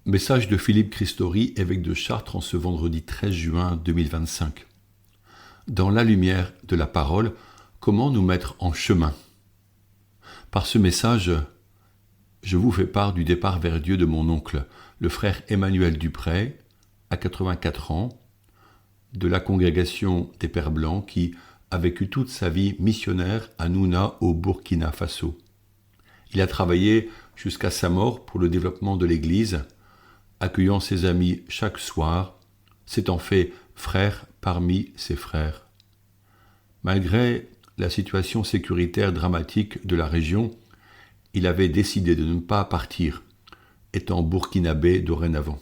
Message de Philippe Christori, évêque de Chartres, en ce vendredi 13 juin 2025. Dans la lumière de la parole, comment nous mettre en chemin? Par ce message, je vous fais part du départ vers Dieu de mon oncle, le frère Emmanuel Dupré, à 84 ans, de la congrégation des Pères Blancs qui a vécu toute sa vie missionnaire à Nouna au Burkina Faso. Il a travaillé jusqu'à sa mort pour le développement de l'Église, accueillant ses amis chaque soir, s'étant fait frère parmi ses frères. Malgré la situation sécuritaire dramatique de la région, il avait décidé de ne pas partir, étant burkinabé dorénavant.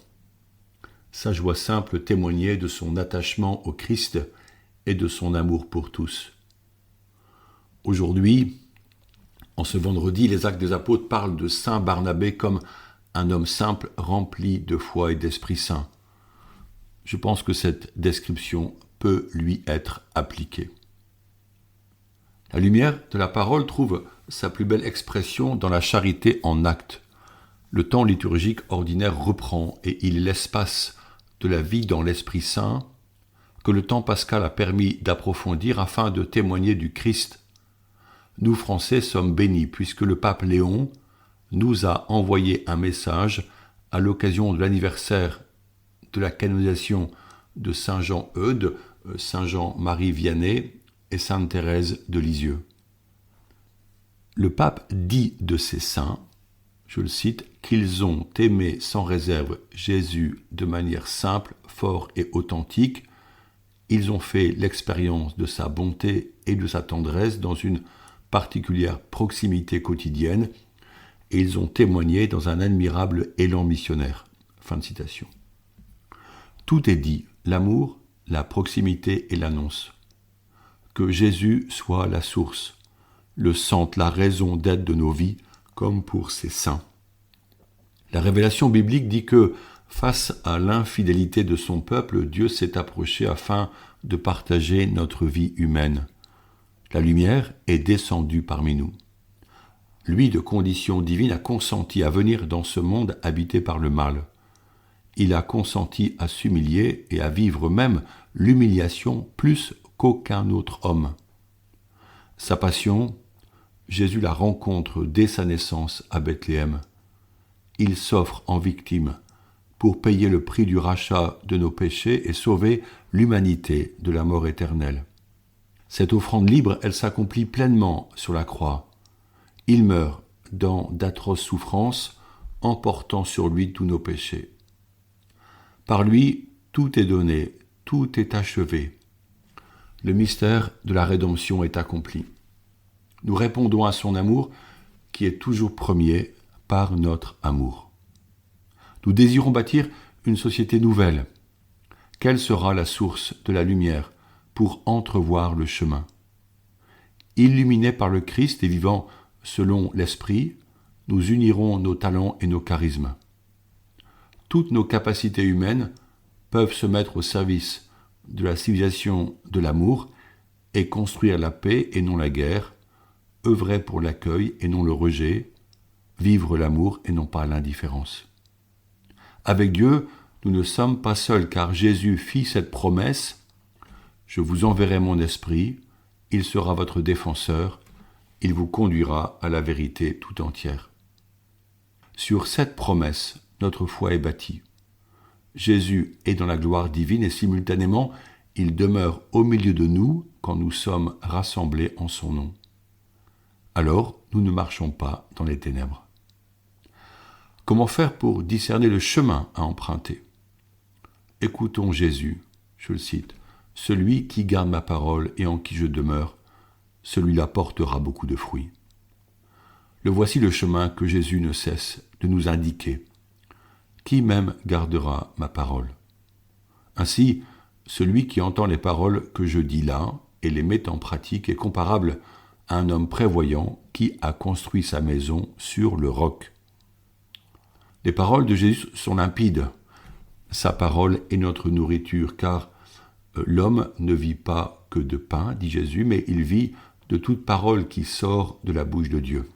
Sa joie simple témoignait de son attachement au Christ et de son amour pour tous. Aujourd'hui, en ce vendredi, les Actes des Apôtres parlent de Saint Barnabé comme un homme simple rempli de foi et d'Esprit Saint. Je pense que cette description peut lui être appliquée. La lumière de la parole trouve sa plus belle expression dans la charité en actes. Le temps liturgique ordinaire reprend et il est l'espace de la vie dans l'Esprit Saint que le temps pascal a permis d'approfondir afin de témoigner du Christ. Nous, Français, sommes bénis puisque le pape Léon nous a envoyé un message à l'occasion de l'anniversaire de la canonisation de Saint Jean Eudes, Saint Jean-Marie Vianney et Sainte Thérèse de Lisieux. Le pape dit de ces saints, je le cite, qu'ils ont aimé sans réserve Jésus de manière simple, forte et authentique. Ils ont fait l'expérience de sa bonté et de sa tendresse dans une particulière proximité quotidienne et ils ont témoigné dans un admirable élan missionnaire. Fin de citation. Tout est dit, l'amour, la proximité et l'annonce. Que Jésus soit la source, le centre, la raison d'être de nos vies, comme pour ces saints. La révélation biblique dit que, face à l'infidélité de son peuple, Dieu s'est approché afin de partager notre vie humaine. La lumière est descendue parmi nous. Lui, de condition divine, a consenti à venir dans ce monde habité par le mal. Il a consenti à s'humilier et à vivre même l'humiliation plus qu'aucun autre homme. Sa passion, Jésus la rencontre dès sa naissance à Bethléem. Il s'offre en victime pour payer le prix du rachat de nos péchés et sauver l'humanité de la mort éternelle. Cette offrande libre, elle s'accomplit pleinement sur la croix. Il meurt dans d'atroces souffrances, emportant sur lui tous nos péchés. Par lui, tout est donné, tout est achevé. Le mystère de la rédemption est accompli. Nous répondons à son amour, qui est toujours premier, par notre amour. Nous désirons bâtir une société nouvelle. Quelle sera la source de la lumière pour entrevoir le chemin? Illuminés par le Christ et vivant selon l'Esprit, nous unirons nos talents et nos charismes. Toutes nos capacités humaines peuvent se mettre au service de la civilisation de l'amour et construire la paix et non la guerre, œuvrer pour l'accueil et non le rejet, vivre l'amour et non pas l'indifférence. Avec Dieu, nous ne sommes pas seuls car Jésus fit cette promesse « Je vous enverrai mon esprit, il sera votre défenseur, il vous conduira à la vérité tout entière. » Sur cette promesse, notre foi est bâtie. Jésus est dans la gloire divine et simultanément, il demeure au milieu de nous quand nous sommes rassemblés en son nom. Alors, nous ne marchons pas dans les ténèbres. Comment faire pour discerner le chemin à emprunter? Écoutons Jésus, je le cite, « Celui qui garde ma parole et en qui je demeure, celui-là portera beaucoup de fruits. » Le voici le chemin que Jésus ne cesse de nous indiquer. Qui même gardera ma parole? Ainsi, celui qui entend les paroles que je dis là et les met en pratique est comparable à un homme prévoyant qui a construit sa maison sur le roc. Les paroles de Jésus sont limpides. Sa parole est notre nourriture, car l'homme ne vit pas que de pain, dit Jésus, mais il vit de toute parole qui sort de la bouche de Dieu.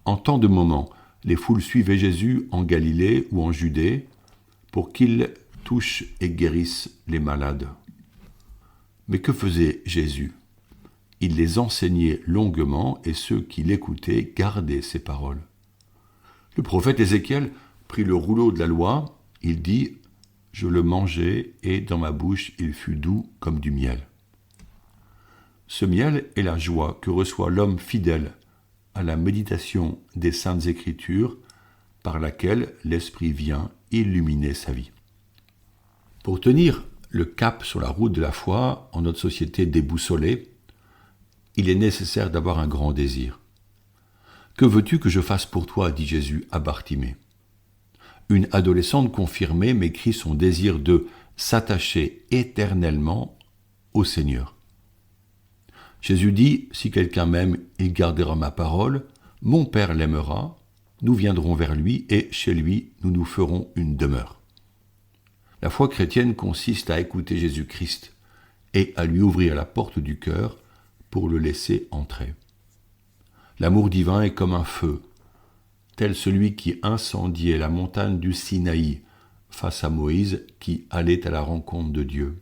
En tant de moments, les foules suivaient Jésus en Galilée ou en Judée pour qu'il touche et guérisse les malades. Mais que faisait Jésus ? Il les enseignait longuement et ceux qui l'écoutaient gardaient ses paroles. Le prophète Ézéchiel prit le rouleau de la loi, il dit « Je le mangeai et dans ma bouche il fut doux comme du miel ». Ce miel est la joie que reçoit l'homme fidèle à la méditation des Saintes Écritures par laquelle l'Esprit vient illuminer sa vie. Pour tenir le cap sur la route de la foi en notre société déboussolée, il est nécessaire d'avoir un grand désir. « Que veux-tu que je fasse pour toi ?» dit Jésus à Bartimée. Une adolescente confirmée m'écrit son désir de s'attacher éternellement au Seigneur. Jésus dit « Si quelqu'un m'aime, il gardera ma parole, mon Père l'aimera, nous viendrons vers lui et chez lui nous nous ferons une demeure. » La foi chrétienne consiste à écouter Jésus-Christ et à lui ouvrir la porte du cœur pour le laisser entrer. L'amour divin est comme un feu, tel celui qui incendiait la montagne du Sinaï face à Moïse qui allait à la rencontre de Dieu.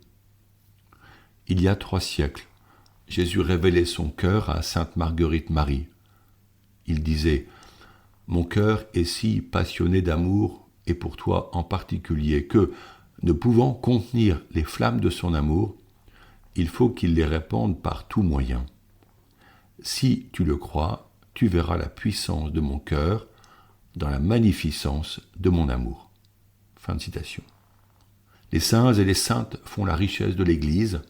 Il y a 3 siècles, Jésus révélait son cœur à sainte Marguerite Marie. Il disait « Mon cœur est si passionné d'amour, et pour toi en particulier, que, ne pouvant contenir les flammes de son amour, il faut qu'il les répande par tout moyen. Si tu le crois, tu verras la puissance de mon cœur dans la magnificence de mon amour. » Fin de citation. Les saints et les saintes font la richesse de l'Église.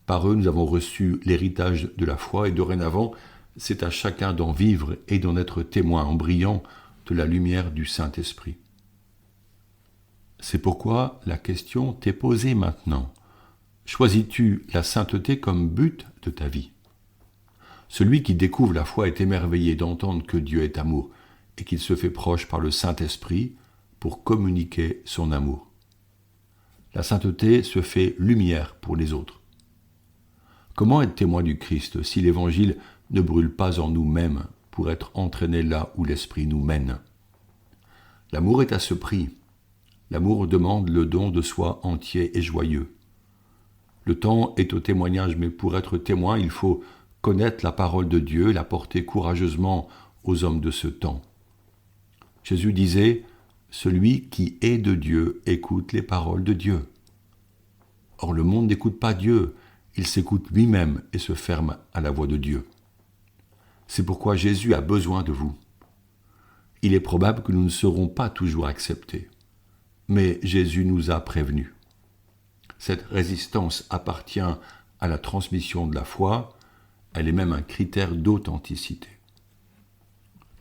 Par eux, nous avons reçu l'héritage de la foi et dorénavant, c'est à chacun d'en vivre et d'en être témoin en brillant de la lumière du Saint-Esprit. C'est pourquoi la question t'est posée maintenant. Choisis-tu la sainteté comme but de ta vie ? Celui qui découvre la foi est émerveillé d'entendre que Dieu est amour et qu'il se fait proche par le Saint-Esprit pour communiquer son amour. La sainteté se fait lumière pour les autres. Comment être témoin du Christ si l'Évangile ne brûle pas en nous-mêmes pour être entraîné là où l'Esprit nous mène ? L'amour est à ce prix. L'amour demande le don de soi entier et joyeux. Le temps est au témoignage, mais pour être témoin, il faut connaître la parole de Dieu et la porter courageusement aux hommes de ce temps. Jésus disait « Celui qui est de Dieu écoute les paroles de Dieu. » Or le monde n'écoute pas Dieu, il s'écoute lui-même et se ferme à la voix de Dieu. C'est pourquoi Jésus a besoin de vous. Il est probable que nous ne serons pas toujours acceptés, mais Jésus nous a prévenus. Cette résistance appartient à la transmission de la foi, elle est même un critère d'authenticité.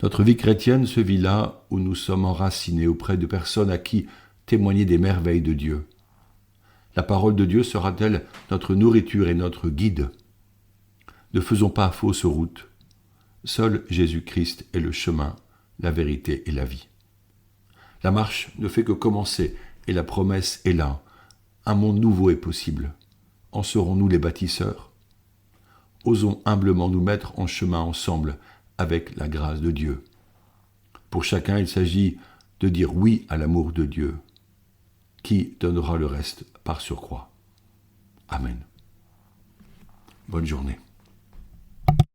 Notre vie chrétienne se vit là où nous sommes enracinés auprès de personnes à qui témoigner des merveilles de Dieu. La parole de Dieu sera-t-elle notre nourriture et notre guide ? Ne faisons pas fausse route. Seul Jésus-Christ est le chemin, la vérité et la vie. La marche ne fait que commencer et la promesse est là. Un monde nouveau est possible. En serons-nous les bâtisseurs ? Osons humblement nous mettre en chemin ensemble avec la grâce de Dieu. Pour chacun, il s'agit de dire oui à l'amour de Dieu, qui donnera le reste par surcroît. Amen. Bonne journée.